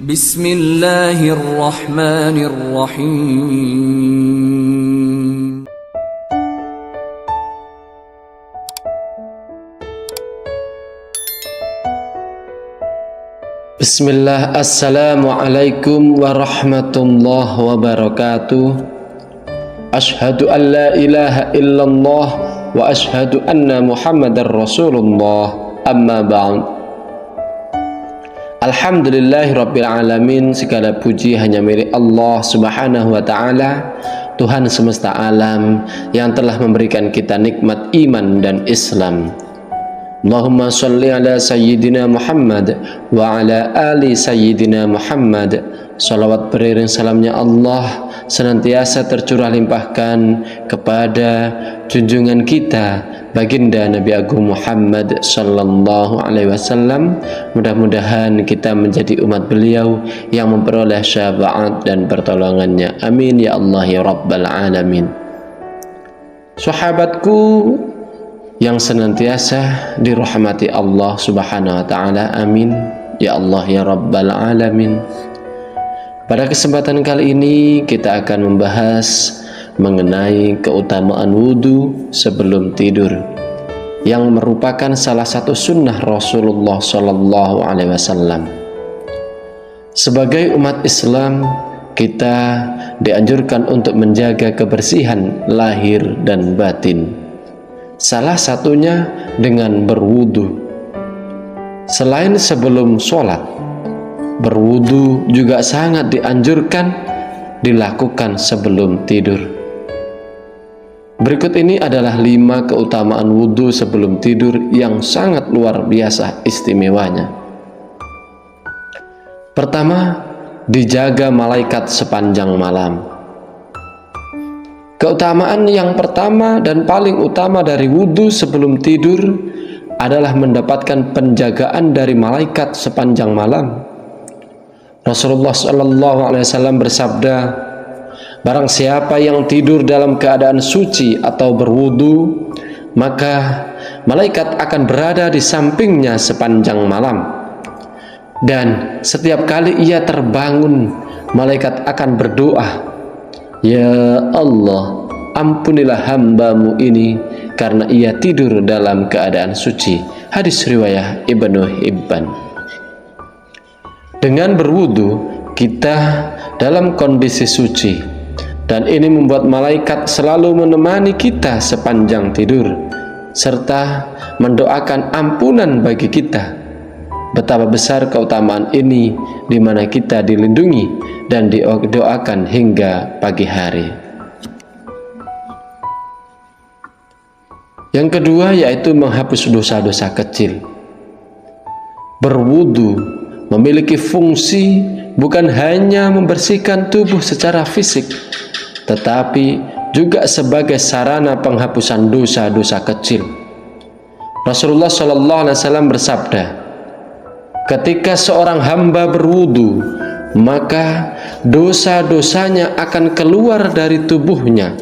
Bismillahirrahmanirrahim. Bismillah, assalamualaikum warahmatullahi wabarakatuh. Ashhadu an la ilaha illallah wa ashhadu anna muhammadar rasulullah, amma ba'd. Alhamdulillahirabbil alamin, segala puji hanya milik Allah subhanahu wa ta'ala, Tuhan semesta alam yang telah memberikan kita nikmat iman dan Islam. Allahumma salli ala sayyidina Muhammad wa ala ali sayyidina Muhammad. Salawat beriring salamnya Allah senantiasa tercurah limpahkan kepada junjungan kita baginda Nabi Agung Muhammad sallallahu alaihi wasallam. Mudah-mudahan kita menjadi umat beliau yang memperoleh syafaat dan pertolongannya. Amin ya Allah ya Rabbal alamin. Sahabatku yang senantiasa dirahmati Allah subhanahu wa ta'ala, amin ya Allah ya Rabbal alamin. Pada kesempatan kali ini kita akan membahas mengenai keutamaan wudhu sebelum tidur, yang merupakan salah satu sunnah Rasulullah sallallahu alaihi wasallam. Sebagai umat Islam, kita dianjurkan untuk menjaga kebersihan lahir dan batin, salah satunya dengan berwudu. Selain sebelum sholat, berwudu juga sangat dianjurkan dilakukan sebelum tidur. Berikut ini adalah 5 keutamaan wudu sebelum tidur yang sangat luar biasa istimewanya. Pertama, dijaga malaikat sepanjang malam. Keutamaan yang pertama dan paling utama dari wudhu sebelum tidur adalah mendapatkan penjagaan dari malaikat sepanjang malam. Rasulullah SAW bersabda, barang siapa yang tidur dalam keadaan suci atau berwudhu, maka malaikat akan berada di sampingnya sepanjang malam. Dan setiap kali ia terbangun, malaikat akan berdoa, ya Allah, ampunilah hambamu ini karena ia tidur dalam keadaan suci. Hadis riwayat Ibnu Hibban. Dengan berwudu, kita dalam kondisi suci, dan ini membuat malaikat selalu menemani kita sepanjang tidur, serta mendoakan ampunan bagi kita. Betapa besar keutamaan ini, di mana kita dilindungi dan didoakan hingga pagi hari. Yang kedua yaitu menghapus dosa-dosa kecil. Berwudu memiliki fungsi bukan hanya membersihkan tubuh secara fisik, tetapi juga sebagai sarana penghapusan dosa-dosa kecil. Rasulullah SAW bersabda, ketika seorang hamba berwudu, maka dosa-dosanya akan keluar dari tubuhnya,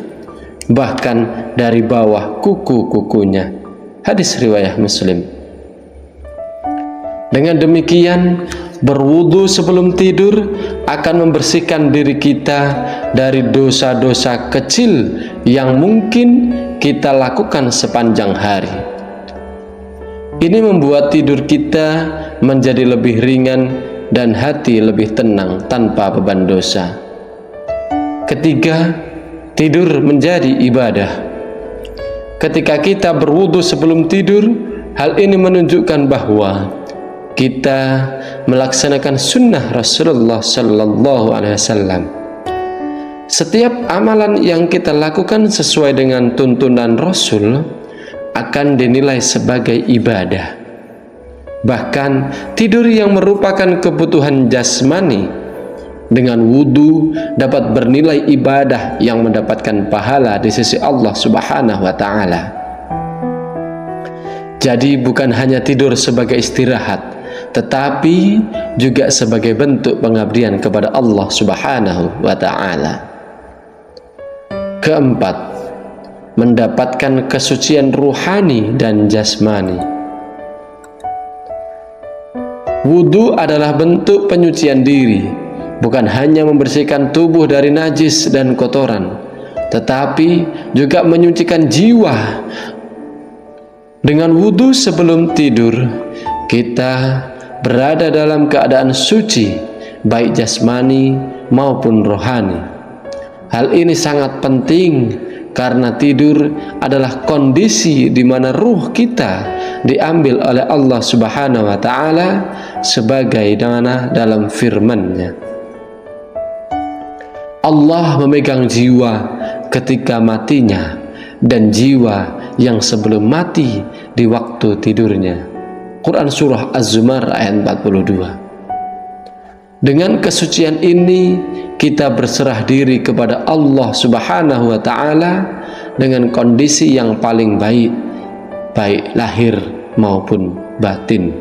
bahkan dari bawah kuku-kukunya. Hadis riwayat Muslim. Dengan demikian, berwudu sebelum tidur akan membersihkan diri kita dari dosa-dosa kecil yang mungkin kita lakukan sepanjang hari. Ini membuat tidur kita menjadi lebih ringan dan hati lebih tenang tanpa beban dosa. Ketiga, tidur menjadi ibadah. Ketika kita berwudu sebelum tidur, hal ini menunjukkan bahwa kita melaksanakan sunnah Rasulullah sallallahu alaihi wasallam. Setiap amalan yang kita lakukan sesuai dengan tuntunan Rasul akan dinilai sebagai ibadah. Bahkan tidur yang merupakan kebutuhan jasmani dengan wudu dapat bernilai ibadah yang mendapatkan pahala di sisi Allah Subhanahu wa ta'ala. Jadi bukan hanya tidur sebagai istirahat, tetapi juga sebagai bentuk pengabdian kepada Allah Subhanahu wa ta'ala. Keempat, mendapatkan kesucian ruhani dan jasmani. Wudu adalah bentuk penyucian diri, bukan hanya membersihkan tubuh dari najis dan kotoran, tetapi juga menyucikan jiwa. Dengan wudu sebelum tidur, kita berada dalam keadaan suci, baik jasmani maupun rohani. Hal ini sangat penting karena tidur adalah kondisi di mana ruh kita diambil oleh Allah Subhanahu wa Ta'ala, sebagai dalam firman-Nya. Allah memegang jiwa ketika matinya dan jiwa yang sebelum mati di waktu tidurnya. Quran Surah Az-Zumar ayat 42. Dengan kesucian ini kita berserah diri kepada Allah Subhanahu wa Ta'ala dengan kondisi yang paling baik, baik lahir maupun batin.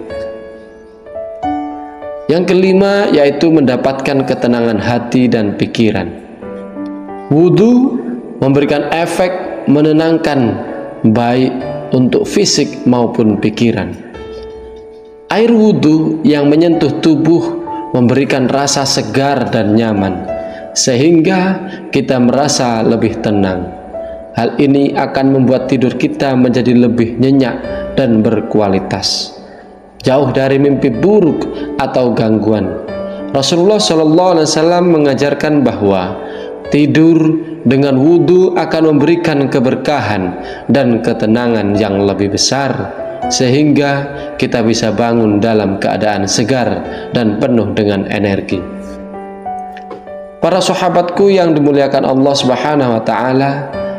Yang kelima yaitu mendapatkan ketenangan hati dan pikiran. Wudu memberikan efek menenangkan, baik untuk fisik maupun pikiran. Air wudu yang menyentuh tubuh memberikan rasa segar dan nyaman, sehingga kita merasa lebih tenang. Hal ini akan membuat tidur kita menjadi lebih nyenyak dan berkualitas, jauh dari mimpi buruk atau gangguan. Rasulullah SAW mengajarkan bahwa tidur dengan wudu akan memberikan keberkahan dan ketenangan yang lebih besar, sehingga kita bisa bangun dalam keadaan segar dan penuh dengan energi. Para sahabatku yang dimuliakan Allah Subhanahu wa Ta'ala,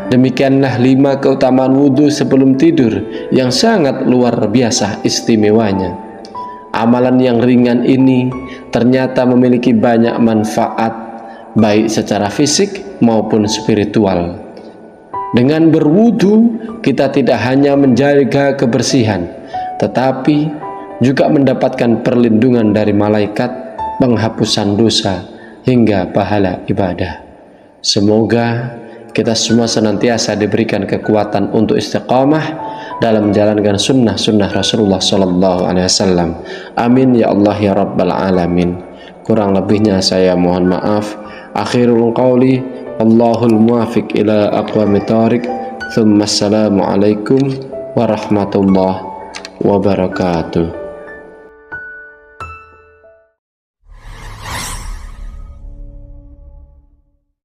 demikianlah 5 keutamaan wudu sebelum tidur yang sangat luar biasa istimewanya. Amalan yang ringan ini ternyata memiliki banyak manfaat, baik secara fisik maupun spiritual. Dengan berwudu, kita tidak hanya menjaga kebersihan, tetapi juga mendapatkan perlindungan dari malaikat, penghapusan dosa, hingga pahala ibadah. Semoga kita semua senantiasa diberikan kekuatan untuk istiqamah dalam menjalankan sunnah-sunnah Rasulullah SAW. Amin ya Allah ya Rabbal Alamin. Kurang lebihnya saya mohon maaf. Akhirul qawli, Allahul muwafiq ila aqwamit thariq. Thumma assalamu alaikum warahmatullahi wabarakatuh.